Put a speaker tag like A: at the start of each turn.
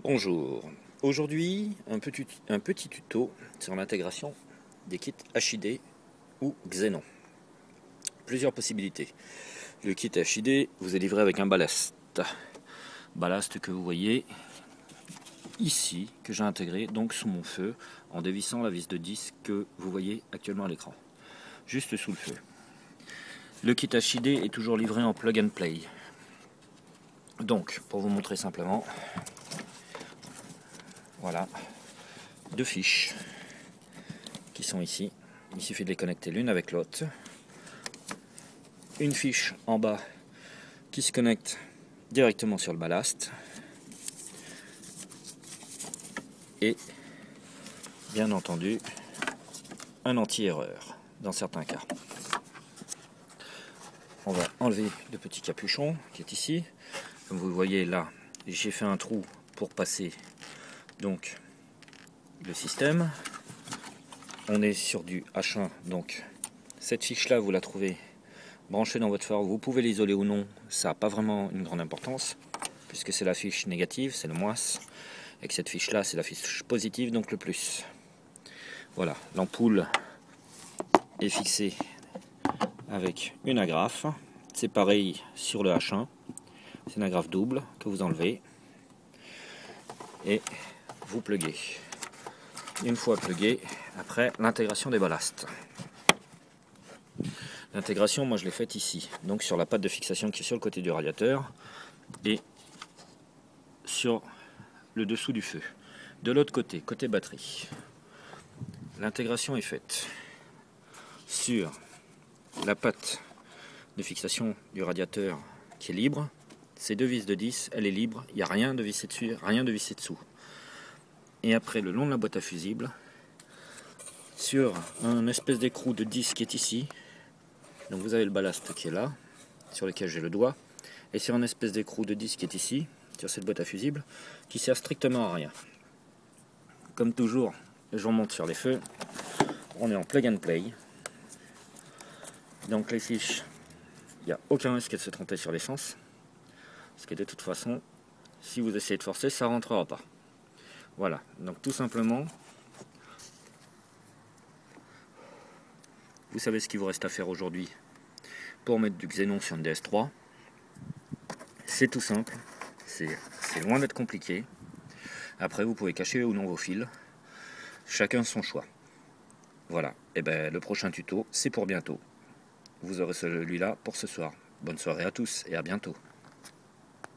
A: Bonjour, aujourd'hui un petit tuto sur l'intégration des kits HID ou Xenon. Plusieurs possibilités. Le kit HID vous est livré avec un ballast. Ballast que vous voyez ici, que j'ai intégré donc sous mon feu en dévissant la vis de 10 que vous voyez actuellement à l'écran. Juste sous le feu. Le kit HID est toujours livré en plug and play. Donc, pour vous montrer simplement, voilà, deux fiches qui sont ici. Il suffit de les connecter l'une avec l'autre. Une fiche en bas qui se connecte directement sur le ballast. Et bien entendu, un anti-erreur dans certains cas. On va enlever le petit capuchon qui est ici. Comme vous le voyez là, j'ai fait un trou pour passer donc le système. On est sur du H1, donc cette fiche là vous la trouvez branchée dans votre phare. Vous pouvez l'isoler ou non, ça n'a pas vraiment une grande importance puisque c'est la fiche négative, c'est le moins, et que cette fiche là c'est la fiche positive, donc le plus. Voilà, l'ampoule est fixée avec une agrafe. C'est pareil sur le H1, c'est une agrafe double que vous enlevez et vous pluguez. Une fois plugué, après l'intégration des ballasts. L'intégration, moi je l'ai faite ici, donc sur la patte de fixation qui est sur le côté du radiateur et sur le dessous du feu. De l'autre côté, côté batterie, l'intégration est faite sur la patte de fixation du radiateur qui est libre. Ces deux vis de 10, elle est libre, il n'y a rien de vissé dessus, rien de vissé dessous. Et après, le long de la boîte à fusibles, sur un espèce d'écrou de 10 qui est ici, donc vous avez le ballast qui est là, sur lequel j'ai le doigt, et sur un espèce d'écrou de 10 qui est ici, sur cette boîte à fusibles, qui sert strictement à rien. Comme toujours, je remonte sur les feux, on est en plug and play, donc les fiches, il n'y a aucun risque de se tromper sur l'essence, parce que de toute façon, si vous essayez de forcer, ça ne rentrera pas. Voilà, donc tout simplement, vous savez ce qu'il vous reste à faire aujourd'hui pour mettre du Xenon sur une DS3. C'est tout simple, c'est loin d'être compliqué. Après, vous pouvez cacher ou non vos fils, chacun son choix. Voilà, et ben le prochain tuto, c'est pour bientôt. Vous aurez celui-là pour ce soir. Bonne soirée à tous et à bientôt.